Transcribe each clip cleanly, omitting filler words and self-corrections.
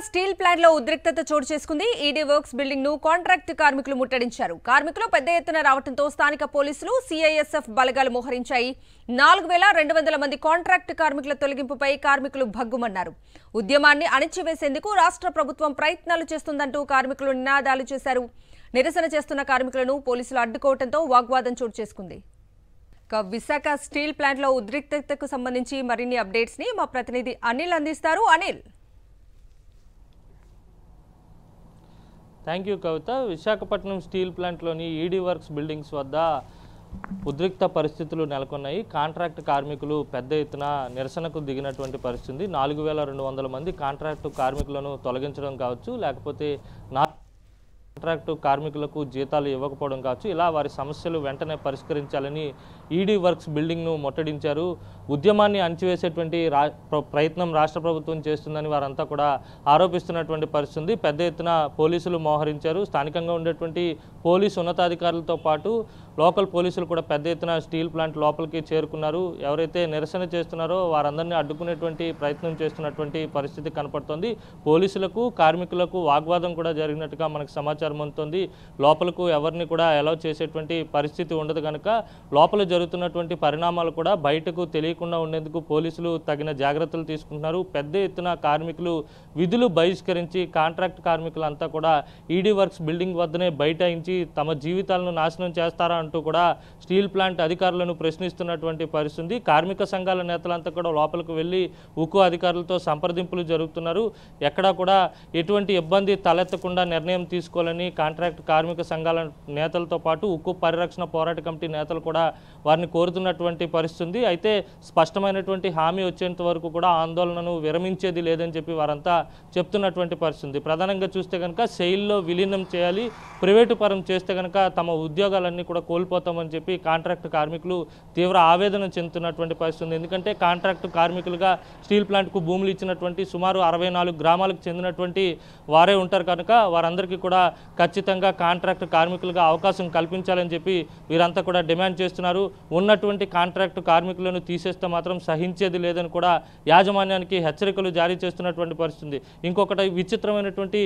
Steel plant లో ఉద్రిక్తత చోటు చేసుకుంది. ఈడీ వర్క్స్ బిల్డింగ్ ను కాంట్రాక్ట్ కార్మికులు ముట్టడించారు. కార్మికులు పెద్ద ఎత్తున రావడంతో స్థానిక పోలీసులు సిఐఎస్ఎఫ్ బలగాలు మోహరించాయి. 4200 మంది కాంట్రాక్ట్ కార్మికుల తొలగింపుపై కార్మికులు భగ్గుమన్నారు. ఉద్యమాన్ని అణిచివేసేందుకు రాష్ట్ర ప్రభుత్వం ప్రయత్నాలు చేస్తుందంటూ కార్మికులు నినాదాలు చేశారు. నిరసన చేస్తున్న కార్మికులను పోలీసులు అడ్డుకోవడంతో వాగ్వాదం చోటు చేసుకుంది. విశాఖ స్టీల్ ప్లాంట్ లో ఉద్రిక్తతకు సంబంధించి మరిన్ని అప్డేట్స్ ని మా ప్రతినిధి అనిల్ అందిస్తారు. Anil, thank you Kavitha. Visakhapatnam steel ప్లాంట్లోని ఈడీ వర్క్స్ బిల్డింగ్స్ వద్ద ఉద్రిక్త పరిస్థితులు నెలకొన్నాయి. కాంట్రాక్ట్ కార్మికులు పెద్ద ఎత్తున నిరసనకు దిగినటువంటి పరిస్థితి. 4200 మంది కాంట్రాక్టు కార్మికులను తొలగించడం కావచ్చు, లేకపోతే కాంట్రాక్టు కార్మికులకు జీతాలు ఇవ్వకపోవడం కావచ్చు, ఇలా వారి సమస్యలు వెంటనే పరిష్కరించాలని ఈడీ వర్క్స్ బిల్డింగ్ను ముట్టడించారు. ఉద్యమాన్ని అణచివేసేటువంటి ప్రయత్నం రాష్ట్ర ప్రభుత్వం చేస్తుందని వారంతా కూడా ఆరోపిస్తున్నటువంటి పరిస్థితి. పెద్ద ఎత్తున పోలీసులు మోహరించారు. స్థానికంగా ఉండేటువంటి పోలీసు ఉన్నతాధికారులతో పాటు లోకల్ పోలీసులు కూడా పెద్ద ఎత్తున స్టీల్ ప్లాంట్ లోపలికి చేరుకున్నారు. ఎవరైతే నిరసన చేస్తున్నారో వారందరినీ అడ్డుకునేటువంటి ప్రయత్నం చేస్తున్నటువంటి పరిస్థితి కనపడుతోంది. పోలీసులకు కార్మికులకు వాగ్వాదం కూడా జరిగినట్టుగా మనకు సమాచారం అందుతోంది. లోపలకు ఎవరిని కూడా అలౌ చేసేటువంటి పరిస్థితి ఉండదు కనుక లోపల జరుగుతున్నటువంటి పరిణామాలు కూడా బయటకు తెలియకుండా ఉండేందుకు పోలీసులు తగిన జాగ్రత్తలు తీసుకుంటున్నారు. పెద్ద ఎత్తున కార్మికులు విధులు బహిష్కరించి కాంట్రాక్ట్ కార్మికులంతా కూడా ఈడీ వర్క్స్ బిల్డింగ్ వద్దనే బైఠాయించి తమ జీవితాలను నాశనం చేస్తారా అంటూ కూడా స్టీల్ ప్లాంట్ అధికారులను ప్రశ్నిస్తున్నటువంటి పరిస్థితి. కార్మిక సంఘాల నేతలంతా కూడా లోపలికి వెళ్ళి ఉక్కు అధికారులతో సంప్రదింపులు జరుగుతున్నారు. ఎక్కడా కూడా ఎటువంటి ఇబ్బంది తలెత్తకుండా నిర్ణయం తీసుకోవాలని కాంట్రాక్ట్ కార్మిక సంఘాల నేతలతో పాటు ఉక్కు పరిరక్షణ పోరాట కమిటీ నేతలు కూడా వారిని కోరుతున్నటువంటి పరిస్థితి. అయితే స్పష్టమైనటువంటి హామీ వచ్చేంత వరకు కూడా ఆందోళనను విరమించేది లేదని చెప్పి వారంతా చెప్తున్నటువంటి పరిస్థితి. ప్రధానంగా చూస్తే కనుక సెయిల్లో విలీనం చేయాలి, ప్రైవేటు పరం చేస్తే కనుక తమ ఉద్యోగాలన్నీ కూడా కోల్పోతామని చెప్పి కాంట్రాక్ట్ కార్మికులు తీవ్ర ఆవేదన చెందుతున్నటువంటి పరిస్థితి. ఎందుకంటే కాంట్రాక్ట్ కార్మికులుగా స్టీల్ ప్లాంట్కు భూములు ఇచ్చినటువంటి సుమారు 64 గ్రామాలకు చెందినటువంటి వారే ఉంటారు కనుక వారందరికీ కూడా ఖచ్చితంగా కాంట్రాక్ట్ కార్మికులుగా అవకాశం కల్పించాలని చెప్పి వీరంతా కూడా డిమాండ్ చేస్తున్నారు. ఉన్నటువంటి కాంట్రాక్ట్ కార్మికులను తీసేస్తే మాత్రం సహించేది లేదని కూడా యాజమాన్యానికి హెచ్చరికలు జారీ చేస్తున్నటువంటి పరిస్థితి. ఇంకొకటి విచిత్రమైనటువంటి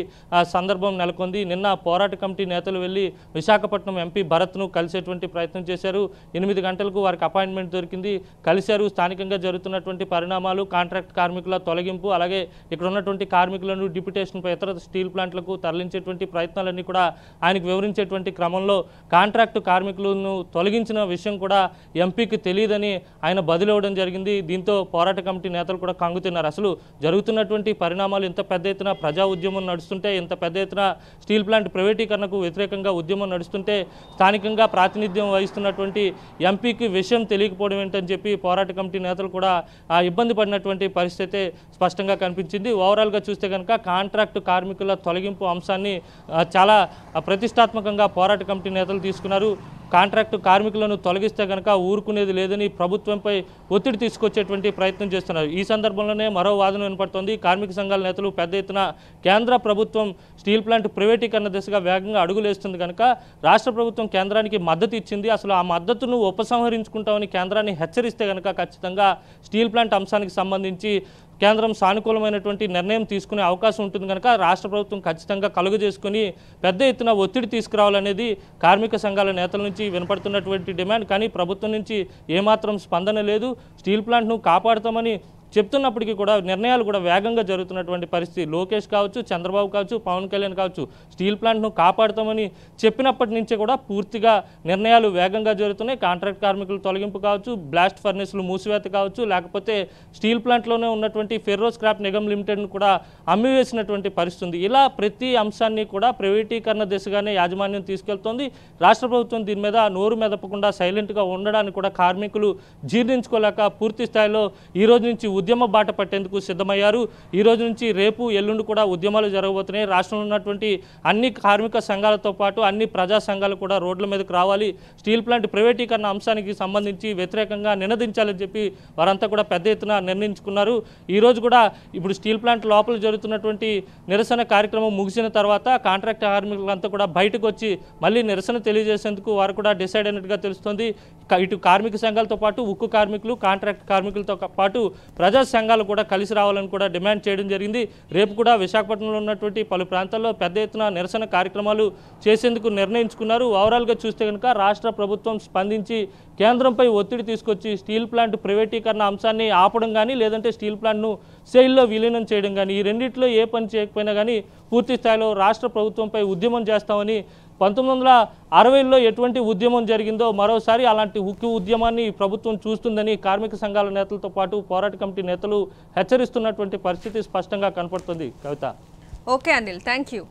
సందర్భం నెలకొంది. నిన్న పోరాట కమిటీ నేతలు వెళ్ళి విశాఖపట్నం ఎంపీ భరత్ను కలిసేటువంటి ప్రయత్నం చేశారు. 8 గంటలకు వారికి అపాయింట్మెంట్ దొరికింది, కలిశారు. స్థానికంగా జరుగుతున్నటువంటి పరిణామాలు, కాంట్రాక్ట్ కార్మికుల తొలగింపు, అలాగే ఇక్కడ ఉన్నటువంటి కార్మికులను డిప్యుటేషన్పై ఇతర స్టీల్ ప్లాంట్లకు తరలించేటువంటి ప్రయత్నాలన్నీ కూడా ఆయనకు వివరించేటువంటి క్రమంలో కాంట్రాక్టు కార్మికులను తొలగించిన విషయం కూడా ఎంపీకి తెలియదని ఆయన బదిలవడం జరిగింది. దీంతో పోరాట కమిటీ నేతలు కూడా కంగుతున్నారు. అసలు జరుగుతున్నటువంటి పరిణామాలు ఇంత పెద్ద ఎత్తున ప్రజా ఉద్యమం నడుస్తుంటే, ఇంత పెద్ద ఎత్తున స్టీల్ ప్లాంట్ ప్రైవేటీకరణకు వ్యతిరేకంగా ఉద్యమం నడుస్తుంటే స్థానికంగా ప్రాతినిధ్యం వహిస్తున్నటువంటి ఎంపీకి విషయం తెలియకపోవడం ఏంటని చెప్పి పోరాట కమిటీ నేతలు కూడా ఇబ్బంది పడినటువంటి పరిస్థితి స్పష్టంగా కనిపించింది. ఓవరాల్గా చూస్తే కనుక కాంట్రాక్టు కార్మికుల తొలగింపు అంశాన్ని చాలా ప్రతిష్టాత్మకంగా పోరాట కమిటీ నేతలు తీసుకున్నారు. కాంట్రాక్టు కార్మికులను తొలగిస్తే కనుక ఊరుకునేది లేదని ప్రభుత్వంపై ఒత్తిడి తీసుకొచ్చేటువంటి ప్రయత్నం చేస్తున్నారు. ఈ సందర్భంలోనే మరో వాదన వినపడుతోంది. కార్మిక సంఘాల నేతలు పెద్ద ఎత్తున కేంద్ర ప్రభుత్వం స్టీల్ ప్లాంట్ ప్రైవేటీకరణ దిశగా వేగంగా అడుగులేస్తుంది కనుక రాష్ట్ర ప్రభుత్వం కేంద్రానికి మద్దతు ఇచ్చింది. అసలు ఆ మద్దతును ఉపసంహరించుకుంటామని కేంద్రాన్ని హెచ్చరిస్తే కనుక ఖచ్చితంగా స్టీల్ ప్లాంట్ అంశానికి సంబంధించి కేంద్రం సానుకూలమైనటువంటి నిర్ణయం తీసుకునే అవకాశం ఉంటుంది కనుక రాష్ట్ర ప్రభుత్వం ఖచ్చితంగా కలుగజేసుకుని పెద్ద ఎత్తున ఒత్తిడి తీసుకురావాలనేది కార్మిక సంఘాల నేతల నుంచి వినపడుతున్నటువంటి డిమాండ్. కానీ ప్రభుత్వం నుంచి ఏమాత్రం స్పందన లేదు. స్టీల్ ప్లాంట్ను కాపాడుతామని చెప్తున్నప్పటికీ కూడా నిర్ణయాలు కూడా వేగంగా జరుగుతున్నటువంటి పరిస్థితి. లోకేష్ కావచ్చు, చంద్రబాబు కావచ్చు, పవన్ కళ్యాణ్ కావచ్చు, స్టీల్ ప్లాంట్ను కాపాడుతామని చెప్పినప్పటి నుంచే కూడా పూర్తిగా నిర్ణయాలు వేగంగా జరుగుతున్నాయి. కాంట్రాక్ట్ కార్మికులు తొలగింపు కావచ్చు, బ్లాస్ట్ ఫర్నేస్లు మూసివేత కావచ్చు, లేకపోతే స్టీల్ ప్లాంట్లోనే ఉన్నటువంటి ఫెర్రో స్క్రాప్ నిగమ్ లిమిటెడ్ను కూడా అమ్మివేసినటువంటి పరిస్థితి. ఇలా ప్రతి అంశాన్ని కూడా ప్రైవేటీకరణ దిశగానే యాజమాన్యం తీసుకెళ్తోంది. రాష్ట్ర ప్రభుత్వం దీని మీద నోరు మెదపకుండా సైలెంట్గా ఉండడానికి కూడా కార్మికులు జీర్ణించుకోలేక పూర్తి స్థాయిలో ఈ రోజు నుంచి ఉద్యమ బాట పట్టేందుకు సిద్ధమయ్యారు. ఈ రోజు నుంచి రేపు ఎల్లుండి కూడా ఉద్యమాలు జరగబోతున్నాయి. రాష్ట్రంలో ఉన్నటువంటి అన్ని కార్మిక సంఘాలతో పాటు అన్ని ప్రజా సంఘాలు కూడా రోడ్ల మీదకు రావాలి. స్టీల్ ప్లాంట్ ప్రైవేటీకరణ అంశానికి సంబంధించి వ్యతిరేకంగా నినదించాలని చెప్పి వారంతా కూడా పెద్ద ఎత్తున నిర్ణయించుకున్నారు. ఈరోజు కూడా ఇప్పుడు స్టీల్ ప్లాంట్ లోపల జరుగుతున్నటువంటి నిరసన కార్యక్రమం ముగిసిన తర్వాత కాంట్రాక్ట్ కార్మికులంతా కూడా బయటకు వచ్చి మళ్ళీ నిరసన తెలియజేసేందుకు వారు కూడా డిసైడ్ అయినట్టుగా తెలుస్తోంది. ఇటు కార్మిక సంఘాలతో పాటు ఉక్కు కార్మికులు, కాంట్రాక్ట్ కార్మికులతో పాటు ప్రజా సంఘాలు కూడా కలిసి రావాలని కూడా డిమాండ్ చేయడం జరిగింది. రేపు కూడా విశాఖపట్నంలో ఉన్నటువంటి పలు ప్రాంతాల్లో పెద్ద ఎత్తున నిరసన కార్యక్రమాలు చేసేందుకు నిర్ణయించుకున్నారు. ఓవరాల్గా చూస్తే కనుక రాష్ట్ర ప్రభుత్వం స్పందించి కేంద్రంపై ఒత్తిడి తీసుకొచ్చి స్టీల్ ప్లాంట్ ప్రైవేటీకరణ అంశాన్ని ఆపడం కానీ లేదంటే స్టీల్ ప్లాంట్ను సెయిల్లో విలీనం చేయడం కానీ ఈ రెండింటిలో ఏ పని చేయకపోయినా కానీ పూర్తి స్థాయిలో రాష్ట్ర ప్రభుత్వంపై ఉద్యమం చేస్తామని 1960లో ఎటువంటి ఉద్యమం జరిగిందో మరోసారి అలాంటి ఉక్కు ఉద్యమాన్ని ప్రభుత్వం చూస్తుందని కార్మిక సంఘాల నేతలతో పాటు పోరాట కమిటీ నేతలు హెచ్చరిస్తున్నటువంటి పరిస్థితి స్పష్టంగా కనపడుతుంది. Kavitha. Okay Anil, thank you.